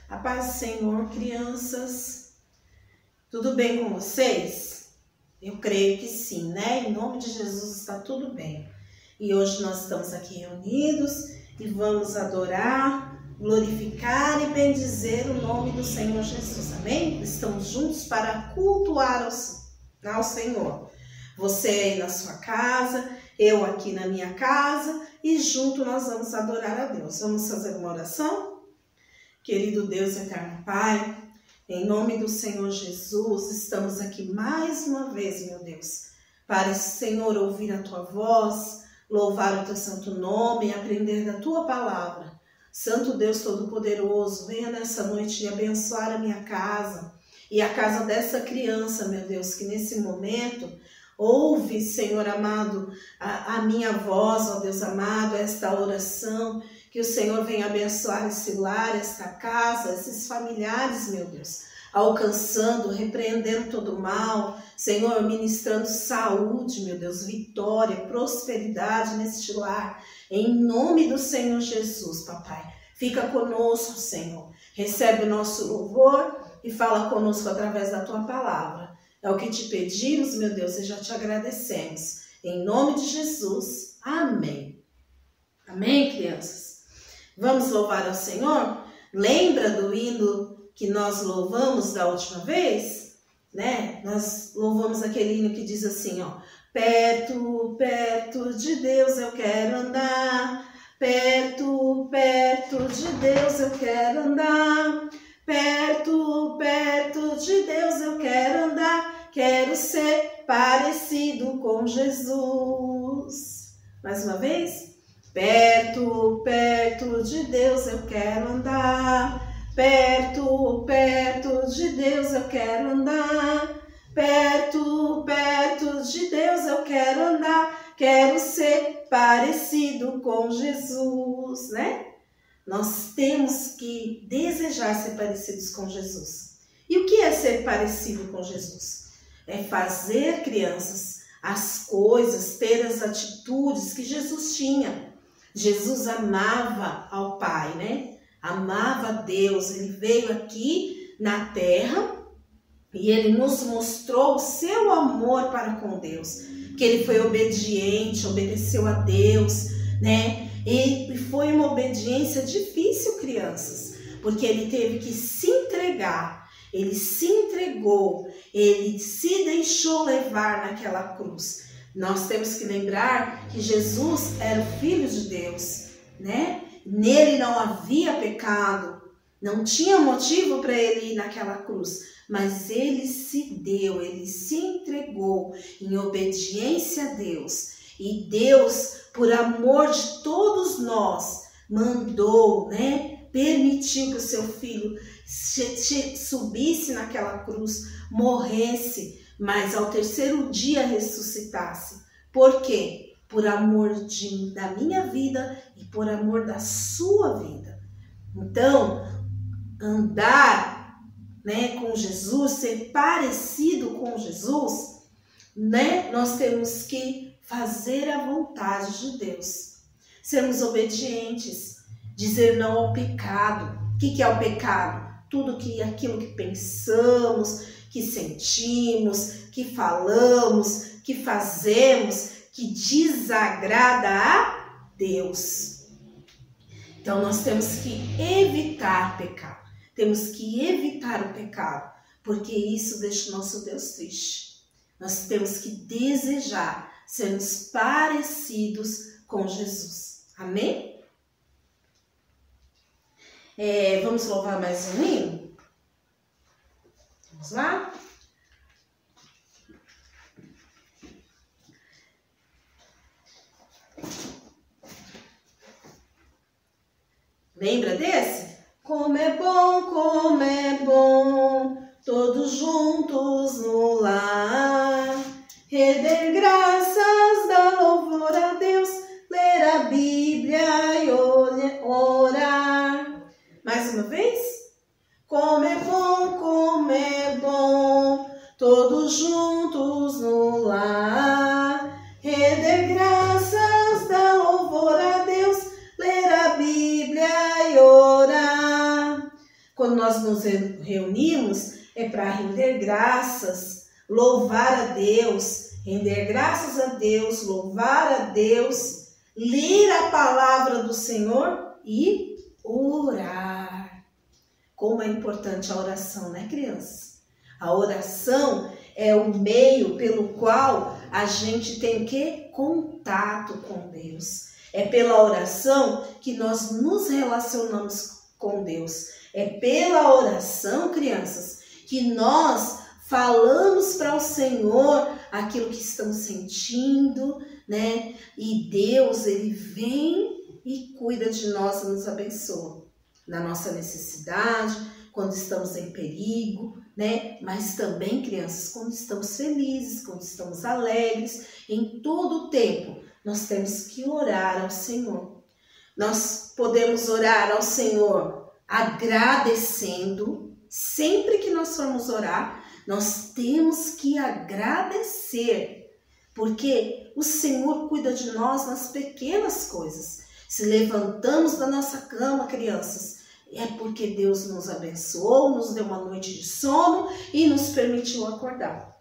A paz do Senhor, crianças. Tudo bem com vocês? Eu creio que sim, né? Em nome de Jesus está tudo bem. E hoje nós estamos aqui reunidos e vamos adorar, glorificar e bendizer o nome do Senhor Jesus. Amém? Estamos juntos para cultuar ao Senhor. Você aí na sua casa, eu aqui na minha casa e junto nós vamos adorar a Deus. Vamos fazer uma oração? Querido Deus eterno Pai, em nome do Senhor Jesus, estamos aqui mais uma vez, meu Deus, para, Senhor, ouvir a Tua voz, louvar o Teu santo nome e aprender da Tua palavra. Santo Deus Todo-Poderoso, venha nessa noite e abençoar a minha casa e a casa dessa criança, meu Deus, que nesse momento ouve, Senhor amado, a minha voz, ó Deus amado, esta oração. Que o Senhor venha abençoar esse lar, esta casa, esses familiares, meu Deus, alcançando, repreendendo todo o mal, Senhor, ministrando saúde, meu Deus, vitória, prosperidade neste lar, em nome do Senhor Jesus, papai. Fica conosco, Senhor, recebe o nosso louvor e fala conosco através da Tua palavra. É o que te pedimos, meu Deus, e já te agradecemos. Em nome de Jesus, amém. Amém, crianças? Vamos louvar ao Senhor? Lembra do hino que nós louvamos da última vez? Né? Nós louvamos aquele hino que diz assim, ó. Perto, perto de Deus eu quero andar. Perto, perto de Deus eu quero andar. Perto, perto de Deus eu quero andar. Quero ser parecido com Jesus. Mais uma vez. Perto, perto de Deus eu quero andar. Perto, perto de Deus eu quero andar. Perto, perto de Deus eu quero andar. Quero ser parecido com Jesus, né? Nós temos que desejar ser parecidos com Jesus. E o que é ser parecido com Jesus? É fazer, crianças, as coisas, ter as atitudes que Jesus tinha. Jesus amava ao Pai, né? Amava a Deus. Ele veio aqui na terra e ele nos mostrou o seu amor para com Deus. Que ele foi obediente, obedeceu a Deus, né? E foi uma obediência difícil, crianças, porque ele teve que se entregar. Ele se entregou, ele se deixou levar naquela cruz. Nós temos que lembrar que Jesus era o Filho de Deus, né? Nele não havia pecado, não tinha motivo para ele ir naquela cruz, mas ele se deu, ele se entregou em obediência a Deus. E Deus, por amor de todos nós, mandou, né? Permitiu que o seu Filho subisse naquela cruz, morresse, mas ao terceiro dia ressuscitasse. Por quê? Por amor da minha vida e por amor da sua vida. Então, andar, né, com Jesus, ser parecido com Jesus, né, nós temos que fazer a vontade de Deus. Sermos obedientes, dizer não ao pecado. O que é o pecado? Aquilo que pensamos, que sentimos, que falamos, que fazemos, que desagrada a Deus. Então nós temos que evitar pecado. Temos que evitar o pecado, porque isso deixa o nosso Deus triste. Nós temos que desejar sermos parecidos com Jesus. Amém? Vamos louvar mais um hino? Vamos lá? Lembra desse? Como é bom, todos juntos no lar, render graças, dar louvor a Deus, ler a Bíblia e orar. Mais uma vez? Como é bom, todos juntos no lar, render graças, dar louvor a Deus, ler a Bíblia e orar. quando nós nos reunimos, é para render graças, louvar a Deus, render graças a Deus, louvar a Deus, ler a palavra do Senhor e orar. Como é importante a oração, né, crianças? A oração é o meio pelo qual a gente tem o quê? Contato com Deus. É pela oração que nós nos relacionamos com Deus. É pela oração, crianças, que nós falamos para o Senhor aquilo que estamos sentindo, né? E Deus, Ele vem e cuida de nós e nos abençoa. Na nossa necessidade, quando estamos em perigo, né? Mas também, crianças, quando estamos felizes, quando estamos alegres, em todo o tempo, nós temos que orar ao Senhor. Nós podemos orar ao Senhor agradecendo. Sempre que nós formos orar, nós temos que agradecer, porque o Senhor cuida de nós nas pequenas coisas. Se levantamos da nossa cama, crianças, é porque Deus nos abençoou, nos deu uma noite de sono e nos permitiu acordar.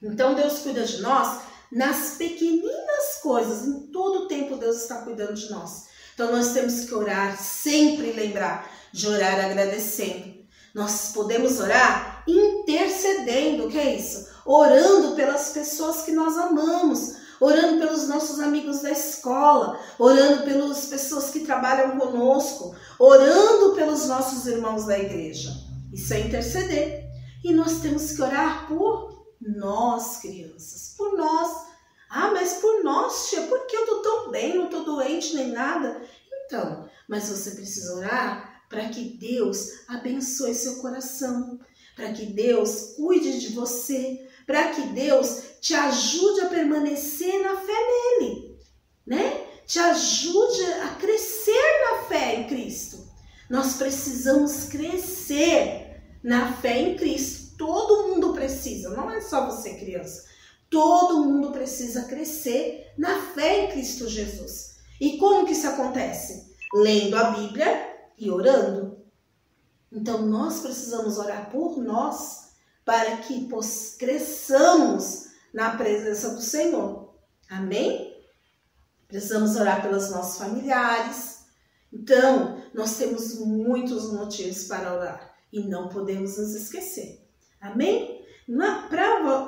Então Deus cuida de nós nas pequeninas coisas, em todo o tempo Deus está cuidando de nós. Então nós temos que orar, sempre lembrar de orar agradecendo. Nós podemos orar intercedendo, o que é isso? Orando pelas pessoas que nós amamos, orando pelos nossos amigos da escola, orando pelas pessoas que trabalham conosco, orando pelos nossos irmãos da igreja. Isso é interceder. E nós temos que orar por nós, crianças, por nós. Ah, mas por nós, tia, por que eu estou tão bem, não estou doente nem nada? Então, mas você precisa orar para que Deus abençoe seu coração, para que Deus cuide de você, para que Deus te ajude a permanecer na fé nele, né? Te ajude a crescer na fé em Cristo. Nós precisamos crescer na fé em Cristo. Todo mundo precisa, não é só você, criança. Todo mundo precisa crescer na fé em Cristo Jesus. E como que isso acontece? Lendo a Bíblia e orando. Então nós precisamos orar por nós para que cresçamos na presença do Senhor. Amém? Precisamos orar pelos nossos familiares. Então nós temos muitos motivos para orar e não podemos nos esquecer. Amém?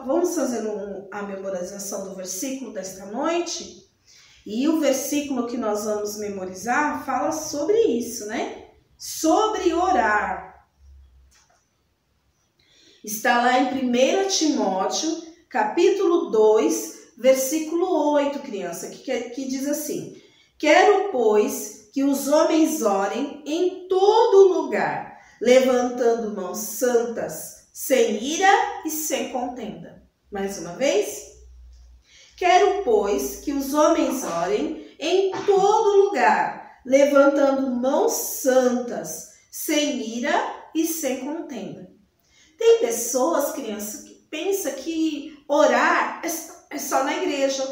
Vamos fazer a memorização do versículo desta noite. E o versículo que nós vamos memorizar fala sobre isso, né? Sobre orar. Está lá em 1 Timóteo, capítulo 2, versículo 8, criança, que diz assim: Quero, pois, que os homens orem em todo lugar, levantando mãos santas, sem ira e sem contenda. Mais uma vez. Quero, pois, que os homens orem em todo lugar, levantando mãos santas, sem ira e sem contenda. Tem pessoas, crianças, que pensam que orar é só na igreja.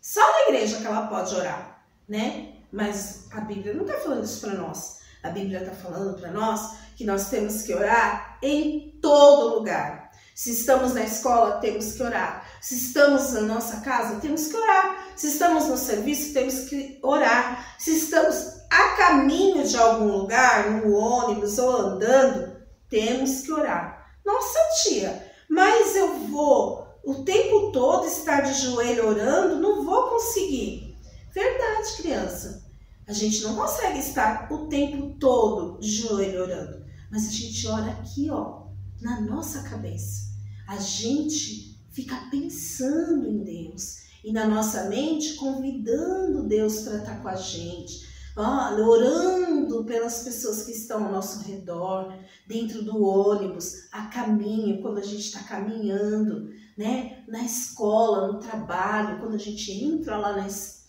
Só na igreja que ela pode orar, né? Mas a Bíblia não está falando isso para nós. A Bíblia está falando para nós que nós temos que orar em todo lugar. Se estamos na escola, temos que orar. Se estamos na nossa casa, temos que orar. Se estamos no serviço, temos que orar. Se estamos a caminho de algum lugar, no ônibus ou andando, temos que orar. Nossa, tia, mas eu vou o tempo todo estar de joelho orando? Não vou conseguir. Verdade, criança. A gente não consegue estar o tempo todo de joelho orando. Mas a gente ora aqui, ó, na nossa cabeça. A gente fica pensando em Deus e na nossa mente convidando Deus para estar com a gente, orando pelas pessoas que estão ao nosso redor, dentro do ônibus, a caminho, quando a gente está caminhando, né? Na escola, no trabalho, quando a gente entra lá na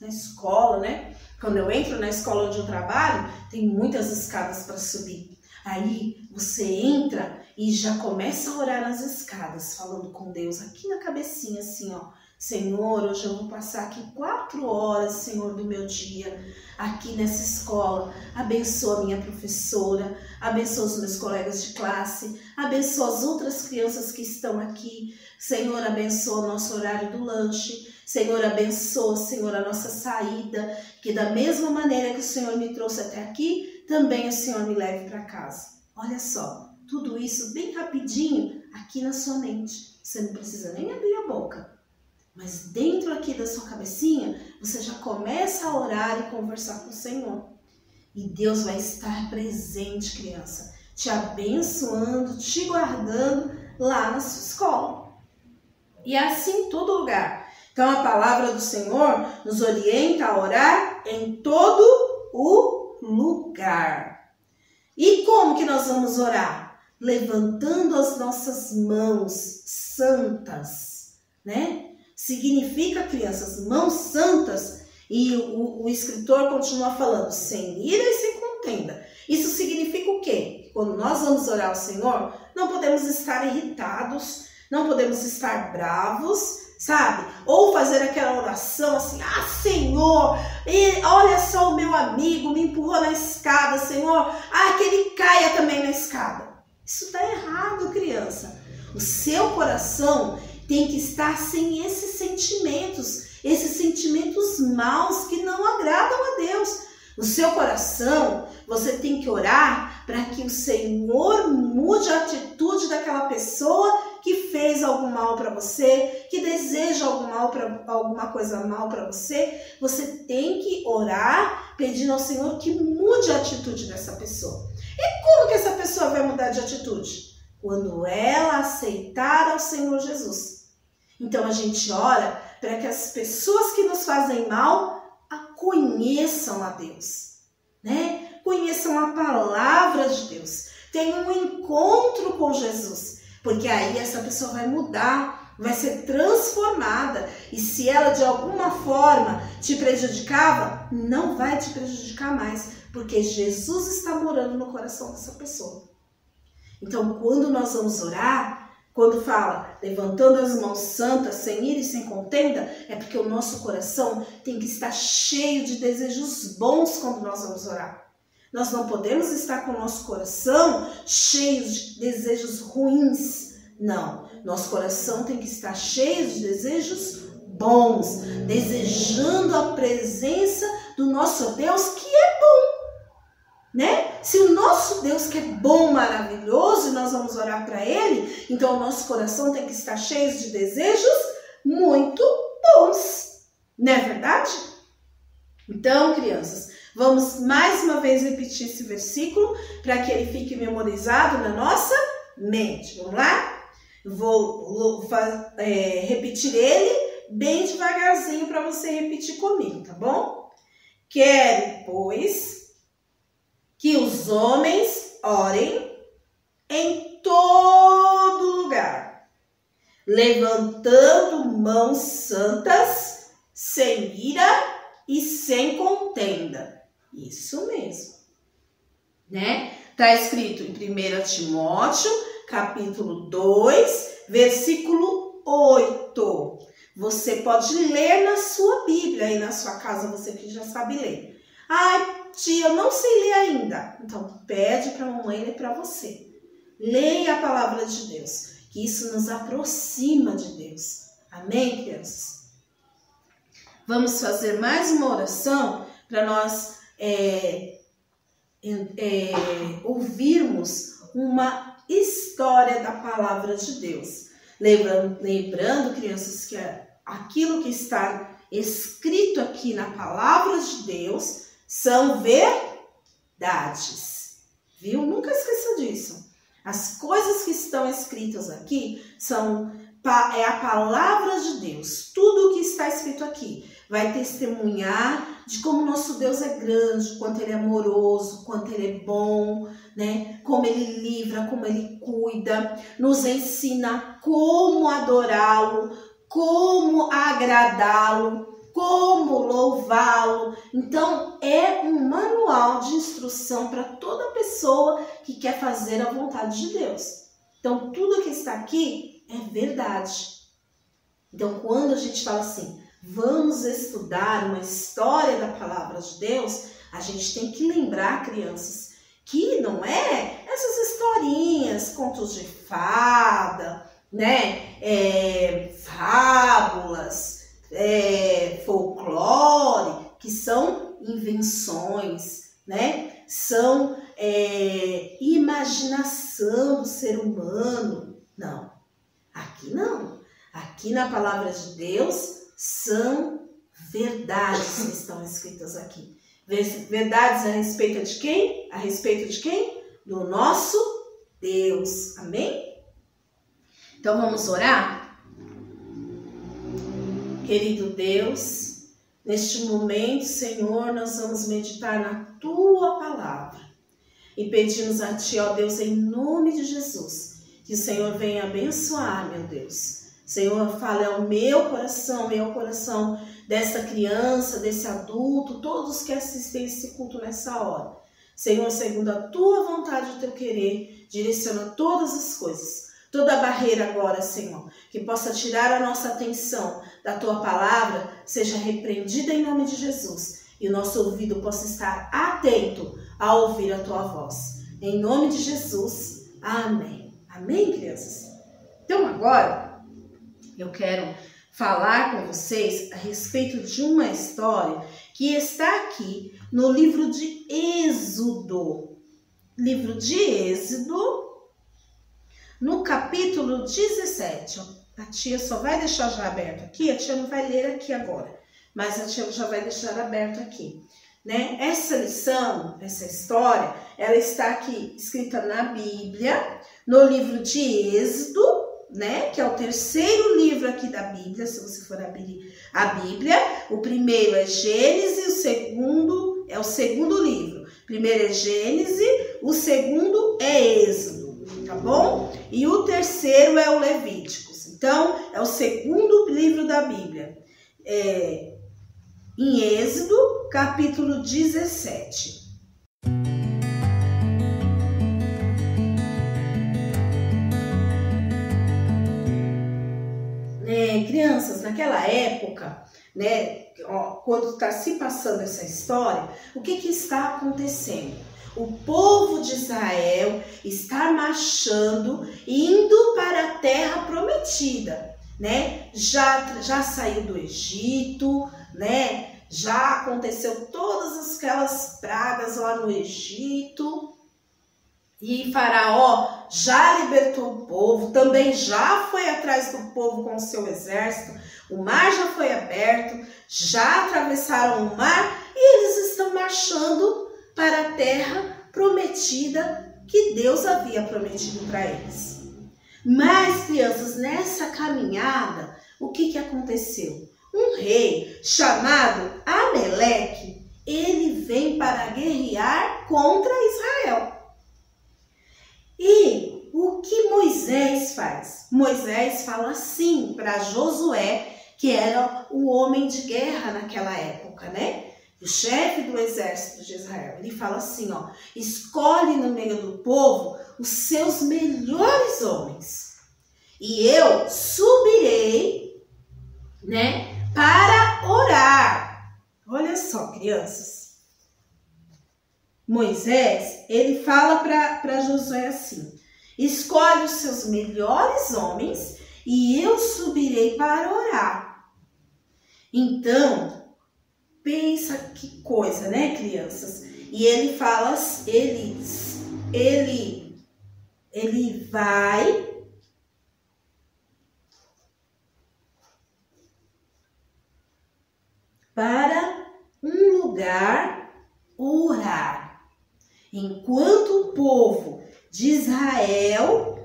escola, né? Quando eu entro na escola onde eu trabalho, tem muitas escadas para subir. Aí você entra e já começa a orar nas escadas, falando com Deus aqui na cabecinha, assim, ó, Senhor, hoje eu vou passar aqui 4 horas, Senhor, do meu dia, aqui nessa escola. Abençoa a minha professora, abençoa os meus colegas de classe, abençoa as outras crianças que estão aqui. Senhor, abençoa o nosso horário do lanche. Senhor, abençoa, Senhor, a nossa saída, que da mesma maneira que o Senhor me trouxe até aqui, também o Senhor me leve para casa. Olha só, tudo isso bem rapidinho aqui na sua mente. Você não precisa nem abrir a boca. Mas dentro aqui da sua cabecinha, você já começa a orar e conversar com o Senhor. E Deus vai estar presente, criança, te abençoando, te guardando lá na sua escola. E assim em todo lugar. Então a palavra do Senhor nos orienta a orar em todo o lugar. E como que nós vamos orar? Levantando as nossas mãos santas, né? Significa, crianças, mãos santas, e o escritor continua falando, sem ira e sem contenda. Isso significa o quê? Quando nós vamos orar ao Senhor, não podemos estar irritados, não podemos estar bravos, sabe? Ou fazer aquela oração assim, Senhor, olha só o meu amigo, me empurrou na escada, Senhor, que ele caia também na escada. Isso está errado, criança. O seu coração tem que estar sem esses sentimentos maus que não agradam a Deus. No seu coração, você tem que orar para que o Senhor mude a atitude daquela pessoa que fez algum mal para você, que deseja alguma coisa mal para você. Você tem que orar pedindo ao Senhor que mude a atitude dessa pessoa. E como que essa pessoa vai mudar de atitude? Quando ela aceitar ao Senhor Jesus. Então a gente ora para que as pessoas que nos fazem mal conheçam a Deus, né? Conheçam a palavra de Deus, tenham um encontro com Jesus, porque aí essa pessoa vai mudar, vai ser transformada, e se ela de alguma forma te prejudicava, não vai te prejudicar mais, porque Jesus está morando no coração dessa pessoa. Então quando nós vamos orar, quando fala levantando as mãos santas, sem ira e sem contenda, é porque o nosso coração tem que estar cheio de desejos bons quando nós vamos orar. Nós não podemos estar com o nosso coração cheio de desejos ruins. Não, nosso coração tem que estar cheio de desejos bons, desejando a presença do nosso Deus que é bom. Né? Se o nosso Deus que é bom, maravilhoso, e nós vamos orar para Ele, então o nosso coração tem que estar cheio de desejos muito bons. Não é verdade? Então, crianças, vamos mais uma vez repetir esse versículo para que ele fique memorizado na nossa mente. Vamos lá? Vou repetir ele bem devagarzinho para você repetir comigo, tá bom? Quero, pois, que os homens orem em todo lugar, levantando mãos santas, sem ira e sem contenda. Isso mesmo, né? Está escrito em 1 Timóteo, capítulo 2, versículo 8. Você pode ler na sua Bíblia, aí na sua casa, você que já sabe ler. Tia, eu não sei ler ainda. Então, pede para a mamãe ler para você. Leia a palavra de Deus, que isso nos aproxima de Deus. Amém, crianças? Vamos fazer mais uma oração para nós ouvirmos uma história da palavra de Deus. Lembrando, crianças, que aquilo que está escrito aqui na palavra de Deus são verdades, viu? Nunca esqueça disso. As coisas que estão escritas aqui é a palavra de Deus. Tudo o que está escrito aqui vai testemunhar de como nosso Deus é grande, quanto Ele é amoroso, quanto Ele é bom, né? Como Ele livra, como Ele cuida, nos ensina como adorá-lo, como agradá-lo, como louvá-lo. Então, é um manual de instrução para toda pessoa que quer fazer a vontade de Deus. Então, tudo que está aqui é verdade. Então, quando a gente fala assim, vamos estudar uma história da palavra de Deus, a gente tem que lembrar, crianças, que não é essas historinhas, contos de fada, né? Fábulas, folclore, que são invenções, né? São imaginação do ser humano. Não, aqui não. Aqui na palavra de Deus são verdades que estão escritas aqui. Verdades a respeito de quem? A respeito de quem? Do nosso Deus. Amém? Então vamos orar? Querido Deus, neste momento, Senhor, nós vamos meditar na Tua palavra. E pedimos a Ti, ó Deus, em nome de Jesus, que o Senhor venha abençoar, meu Deus. Senhor, fale ao meu coração e ao coração dessa criança, desse adulto, todos que assistem esse culto nessa hora. Senhor, segundo a Tua vontade e o Teu querer, direciona todas as coisas. Toda barreira agora, Senhor, que possa tirar a nossa atenção da Tua palavra, seja repreendida em nome de Jesus. E o nosso ouvido possa estar atento a ouvir a Tua voz. Em nome de Jesus, amém. Amém, crianças? Então agora, eu quero falar com vocês a respeito de uma história que está aqui no livro de Êxodo. Livro de Êxodo, no capítulo 17. A tia só vai deixar já aberto aqui, a tia não vai ler aqui agora, mas a tia já vai deixar aberto aqui. Né? Essa lição, essa história, ela está aqui escrita na Bíblia, no livro de Êxodo, né? Que é o terceiro livro aqui da Bíblia, se você for abrir a Bíblia. O primeiro é Gênesis, o segundo é o segundo livro. O primeiro é Gênesis, o segundo é Êxodo, tá bom? E o terceiro é o Levíticos. Então, é o segundo livro da Bíblia. Em Êxodo, capítulo 17. Crianças, naquela época, né, quando está se passando essa história, o que está acontecendo? O povo de Israel está marchando, indo para a terra prometida, né? Já saiu do Egito, né? Já aconteceu todas aquelas pragas lá no Egito. E Faraó já libertou o povo, também já foi atrás do povo com o seu exército. O mar já foi aberto, já atravessaram o mar e eles estão marchando para a terra prometida que Deus havia prometido para eles. Mas, crianças, nessa caminhada, o que aconteceu? Um rei chamado Ameleque, ele vem para guerrear contra Israel. E o que Moisés faz? Moisés fala assim para Josué, que era o homem de guerra naquela época, né? O chefe do exército de Israel. Ele fala assim, ó, escolhe no meio do povo os seus melhores homens. E eu subirei, né, para orar. Olha só, crianças. Moisés, ele fala para Josué assim, escolhe os seus melhores homens e eu subirei para orar. Então, pensa que coisa, né, crianças? E ele fala, ele vai para um lugar orar. Enquanto o povo de Israel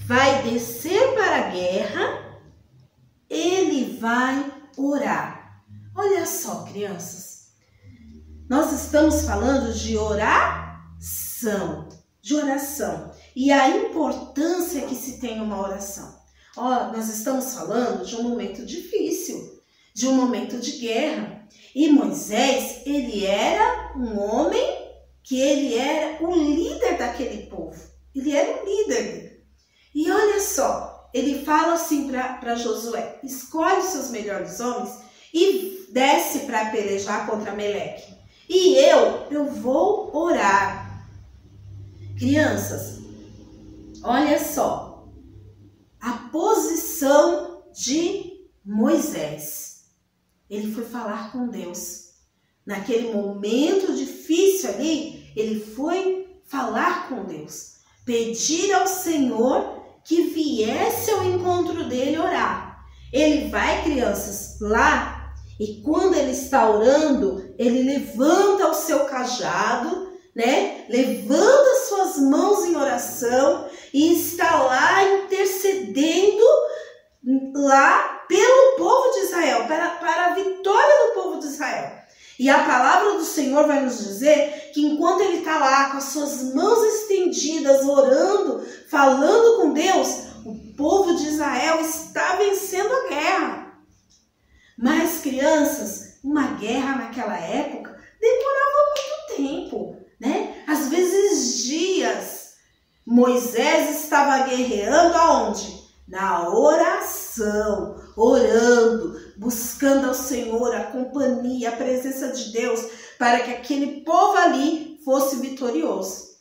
vai descer para a guerra, ele vai orar. Olha só, crianças, nós estamos falando de oração, e a importância que se tem uma oração. Nós estamos falando de um momento difícil, de um momento de guerra, e Moisés, ele era um homem que ele era o líder daquele povo. Ele era o líder. E olha só, ele fala assim para Josué: escolhe os seus melhores homens e desce para pelejar contra Ameleque. E eu vou orar. Crianças, olha só a posição de Moisés. Ele foi falar com Deus. Naquele momento difícil ali, ele foi falar com Deus. Pedir ao Senhor que viesse ao encontro dele orar. Ele vai, crianças, lá, e quando ele está orando, ele levanta o seu cajado, né? Levanta suas mãos em oração e está lá intercedendo lá pelo povo de Israel, para a vitória do povo de Israel. E a palavra do Senhor vai nos dizer que enquanto ele está lá com as suas mãos estendidas, orando, falando com Deus, o povo de Israel está vencendo a guerra. Mas, crianças, uma guerra naquela época demorava muito tempo, né? Às vezes dias. Moisés estava guerreando aonde? Na oração, orando, buscando ao Senhor a companhia, a presença de Deus, para que aquele povo ali fosse vitorioso.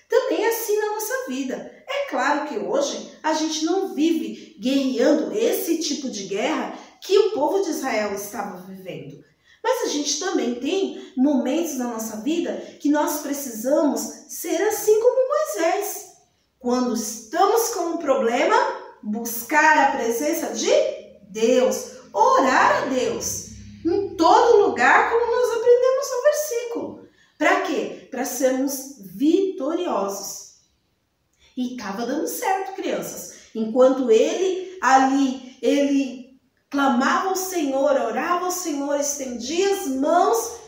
Também é assim na nossa vida. É claro que hoje a gente não vive guerreando esse tipo de guerra que o povo de Israel estava vivendo. Mas a gente também tem momentos na nossa vida que nós precisamos ser assim como Moisés. Quando estamos com um problema, buscar a presença de Deus, orar a Deus, em todo lugar, como nós aprendemos no versículo. Para quê? Para sermos vitoriosos. E estava dando certo, crianças. Enquanto ele clamava ao Senhor, orava ao Senhor, estendia as mãos,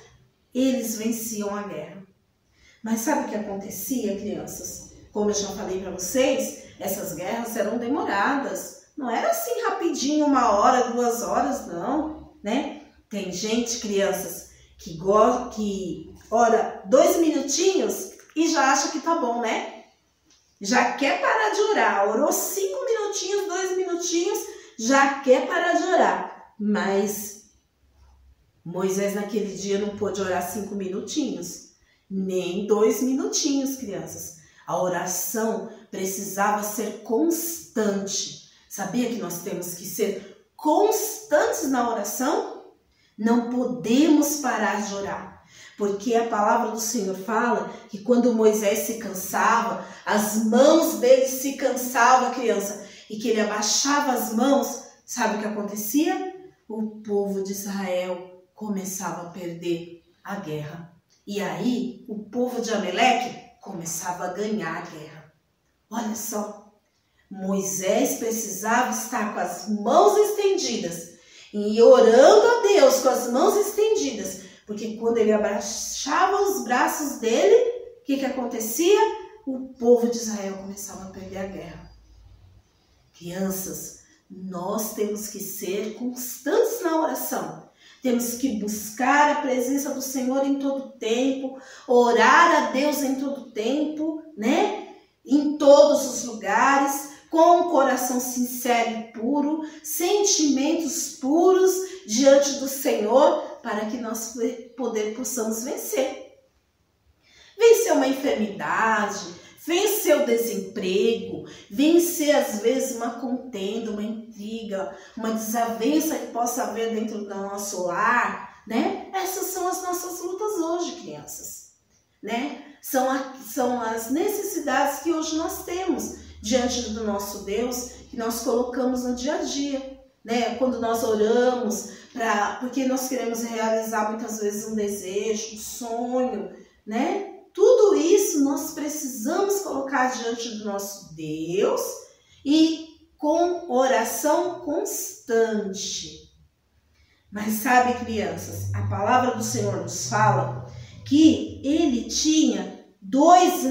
eles venciam a guerra. Mas sabe o que acontecia, crianças? Como eu já falei para vocês, essas guerras eram demoradas. Não era assim rapidinho, 1 hora, 2 horas, não, né? Tem gente, crianças, que ora 2 minutinhos e já acha que tá bom, né? Já quer parar de orar. Orou 5 minutinhos, 2 minutinhos, já quer parar de orar. Mas Moisés naquele dia não pôde orar 5 minutinhos, nem 2 minutinhos, crianças. A oração precisava ser constante. Sabia que nós temos que ser constantes na oração? Não podemos parar de orar. Porque a palavra do Senhor fala que quando Moisés se cansava, as mãos dele se cansavam, criança, e que ele abaixava as mãos, sabe o que acontecia? O povo de Israel começava a perder a guerra. E aí, o povo de Ameleque começava a ganhar a guerra. Olha só, Moisés precisava estar com as mãos estendidas e orando a Deus com as mãos estendidas, porque quando ele abaixava os braços dele, o que acontecia? O povo de Israel começava a perder a guerra. Crianças, nós temos que ser constantes na oração. Temos que buscar a presença do Senhor em todo tempo, orar a Deus em todo tempo, né? Em todos os lugares, com um coração sincero e puro, sentimentos puros diante do Senhor, para que nós possamos vencer. Vencer uma enfermidade, vencer o desemprego, vencer às vezes uma contenda, uma intriga, uma desavença que possa haver dentro do nosso lar, né? Essas são as nossas lutas hoje, crianças, né? São as necessidades que hoje nós temos diante do nosso Deus, que nós colocamos no dia a dia, né? Quando nós oramos, porque nós queremos realizar muitas vezes um desejo, um sonho, né? Tudo isso nós precisamos colocar diante do nosso Deus e com oração constante. Mas sabe, crianças, a palavra do Senhor nos fala que ele tinha dois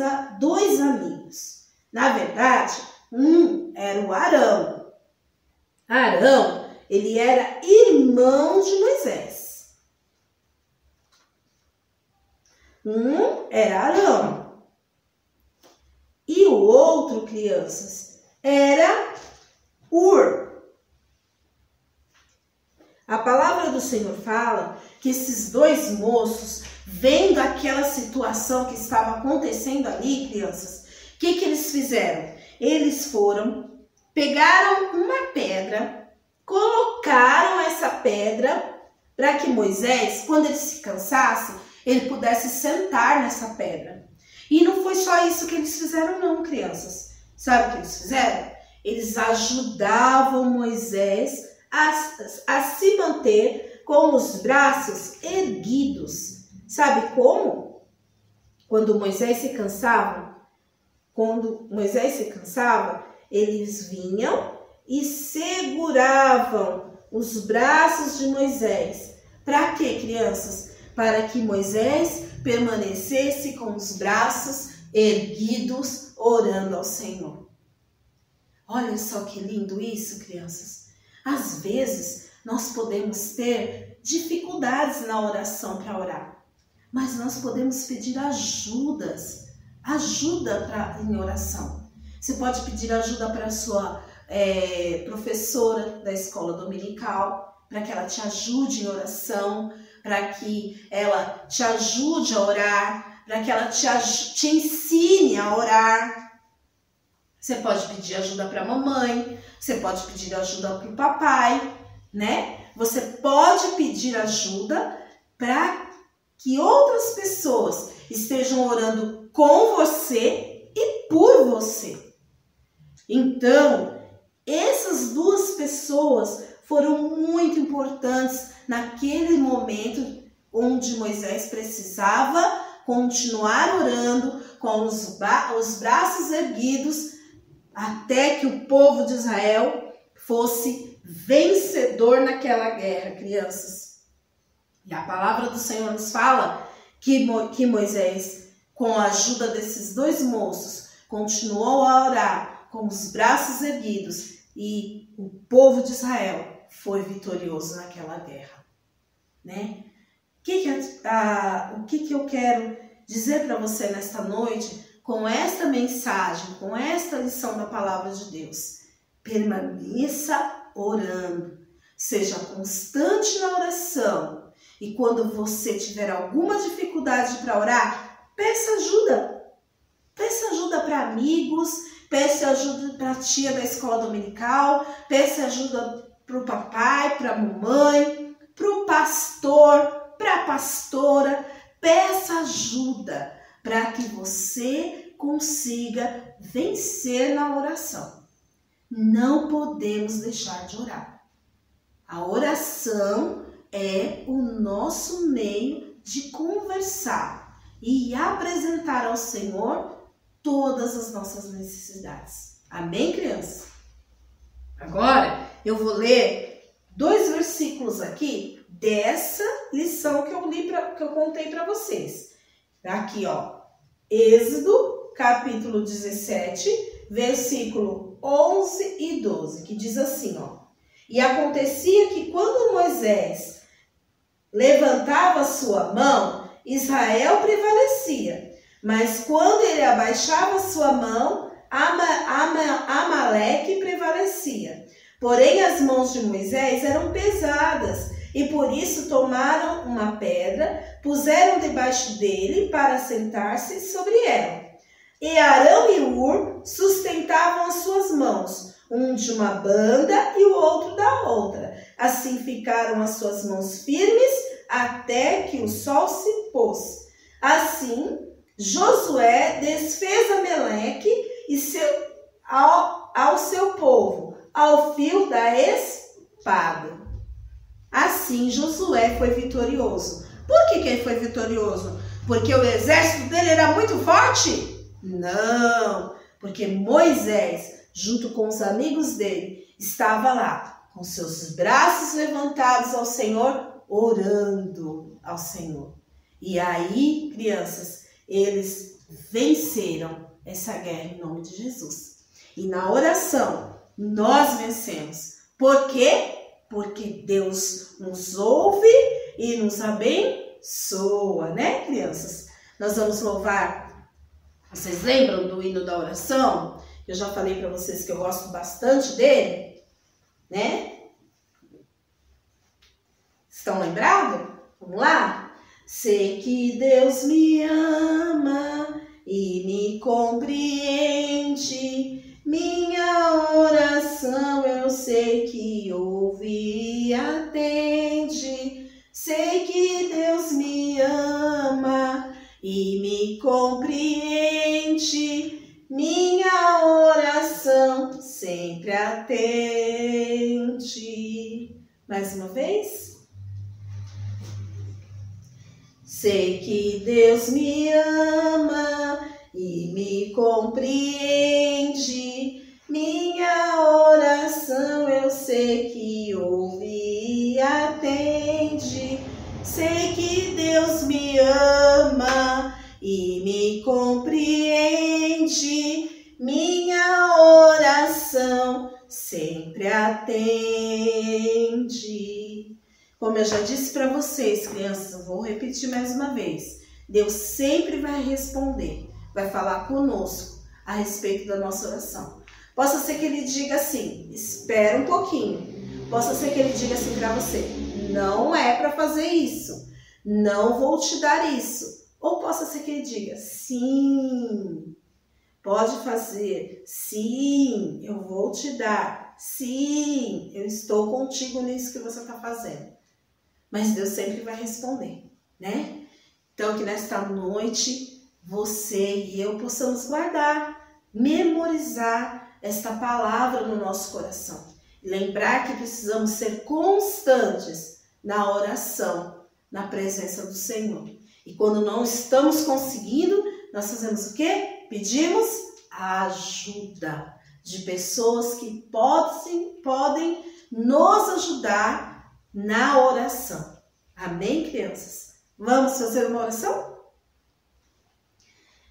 amigos. Na verdade, um era o Arão. Arão, ele era irmão de Moisés. Um era Arão. E o outro, crianças, era Ur. A palavra do Senhor fala que esses dois moços, vendo aquela situação que estava acontecendo ali, crianças, o que eles fizeram? Eles foram, pegaram uma pedra, colocaram essa pedra para que Moisés, quando ele se cansasse, ele pudesse sentar nessa pedra. E não foi só isso que eles fizeram não, crianças. Sabe o que eles fizeram? Eles ajudavam Moisés a se manter com os braços erguidos. Sabe como? Quando Moisés se cansava, eles vinham e seguravam os braços de Moisés. Para quê, crianças? Para que Moisés permanecesse com os braços erguidos, orando ao Senhor. Olha só que lindo isso, crianças. Às vezes, nós podemos ter dificuldades na oração para orar, mas nós podemos pedir ajuda em oração. Você pode pedir ajuda para a sua professora da escola dominical, para que ela te ajude em oração, para que ela te ajude a orar, para que ela te ensine a orar. Você pode pedir ajuda para a mamãe, você pode pedir ajuda para o papai, né? Você pode pedir ajuda para que outras pessoas estejam orando com você e por você. Então, essas duas pessoas foram muito importantes naquele momento onde Moisés precisava continuar orando com os braços erguidos até que o povo de Israel fosse vencedor naquela guerra, crianças. E a palavra do Senhor nos fala que Moisés, com a ajuda desses dois moços, continuou a orar com os braços erguidos e o povo de Israel foi vitorioso naquela guerra, né? O que eu quero dizer para você nesta noite com esta mensagem, com esta lição da palavra de Deus? Permaneça orando, seja constante na oração e quando você tiver alguma dificuldade para orar, peça ajuda. Peça ajuda para amigos, peça ajuda para a tia da escola dominical, peça ajuda para o papai, para a mamãe, para o pastor, para a pastora. Peça ajuda para que você consiga vencer na oração. Não podemos deixar de orar. A oração é o nosso meio de conversar e apresentar ao Senhor todas as nossas necessidades. Amém, crianças? Agora, eu vou ler 2 versículos aqui dessa lição que eu contei para vocês. Aqui, ó, Êxodo, capítulo 17, versículo 11 e 12, que diz assim, ó: E acontecia que quando Moisés levantava sua mão, Israel prevalecia. Mas quando ele abaixava sua mão, Amaleque prevalecia. Porém, as mãos de Moisés eram pesadas, e por isso tomaram uma pedra, puseram debaixo dele para sentar-se sobre ela. E Arão e Ur sustentavam as suas mãos, um de uma banda e o outro da outra. Assim ficaram as suas mãos firmes até que o sol se pôs. Assim, Josué desfez Amaleque ao seu povo, ao fio da espada. Assim, Josué foi vitorioso. Por que ele foi vitorioso? Porque o exército dele era muito forte? Não, porque Moisés, junto com os amigos dele, estava lá, com seus braços levantados ao Senhor, orando ao Senhor. E aí, crianças, eles venceram essa guerra em nome de Jesus. E na oração, nós vencemos. Por quê? Porque Deus nos ouve e nos abençoa, né, crianças? Nós vamos louvar. Vocês lembram do hino da oração? Eu já falei para vocês que eu gosto bastante dele. né? Estão lembrados? Vamos lá? Sei que Deus me ama e me compreende. Minha oração eu sei que ouve e atende. Sei que Deus me ama e me compreende. Minha oração sempre atende. Mais uma vez. Sei que Deus me ama e me compreende. Minha oração eu sei que ouve e atende. Sei que Deus me ama e me compreende. Minha oração sempre atende. Como eu já disse para vocês, crianças, eu vou repetir mais uma vez. Deus sempre vai responder, vai falar conosco a respeito da nossa oração. Possa ser que Ele diga assim, espera um pouquinho. Possa ser que Ele diga assim para você, não é para fazer isso, não vou te dar isso. Ou possa ser que Ele diga, sim, pode fazer, sim, eu vou te dar, sim, eu estou contigo nisso que você está fazendo. Mas Deus sempre vai responder, né? Então, que nesta noite, você e eu possamos guardar, memorizar esta palavra no nosso coração. E lembrar que precisamos ser constantes na oração, na presença do Senhor. E quando não estamos conseguindo, nós fazemos o quê? Pedimos ajuda de pessoas que podem nos ajudar na oração. Amém, crianças? Vamos fazer uma oração?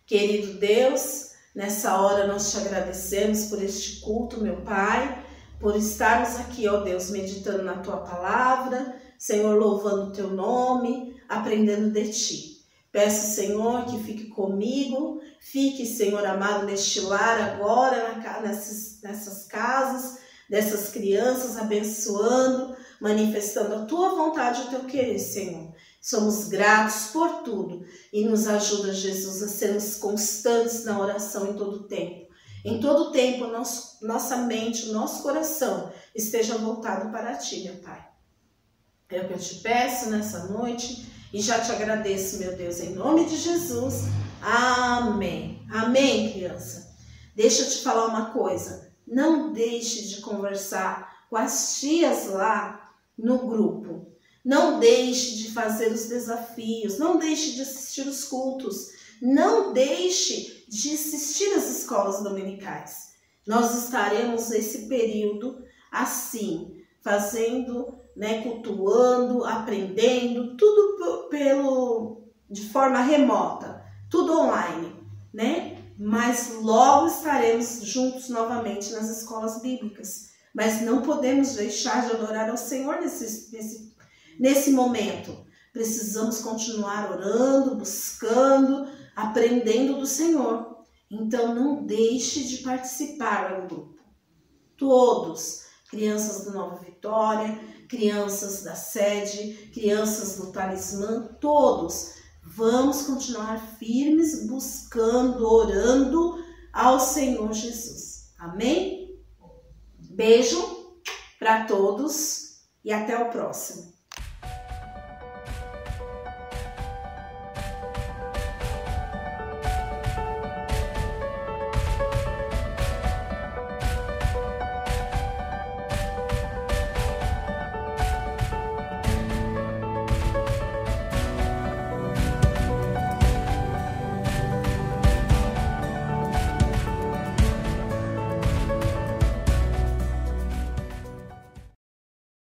Querido Deus, nessa hora nós te agradecemos por este culto, meu Pai, por estarmos aqui, ó Deus, meditando na Tua palavra, Senhor, louvando o Teu nome, aprendendo de Ti. Peço, Senhor, que fique comigo, fique, Senhor amado, neste lar agora, nessas casas, dessas crianças, abençoando, manifestando a Tua vontade e o Teu querer, Senhor. Somos gratos por tudo e nos ajuda, Jesus, a sermos constantes na oração em todo tempo. Em todo tempo, nossa mente, o nosso coração esteja voltado para Ti, meu Pai. É o que eu te peço nessa noite e já te agradeço, meu Deus, em nome de Jesus. Amém. Amém, criança. Deixa eu te falar uma coisa. Não deixe de conversar com as tias lá no grupo. Não deixe de fazer os desafios. Não deixe de assistir os cultos. Não deixe de assistir as escolas dominicais. Nós estaremos nesse período assim, fazendo, cultuando, aprendendo, tudo de forma remota, tudo online, né? Mas logo estaremos juntos novamente nas escolas bíblicas. Mas não podemos deixar de adorar ao Senhor nesse momento. Precisamos continuar orando, buscando, aprendendo do Senhor. Então não deixe de participar do grupo. Todos, crianças do Nova Vitória, crianças da sede, crianças do Talismã, todos. Vamos continuar firmes, buscando, orando ao Senhor Jesus. Amém? Beijo para todos e até o próximo.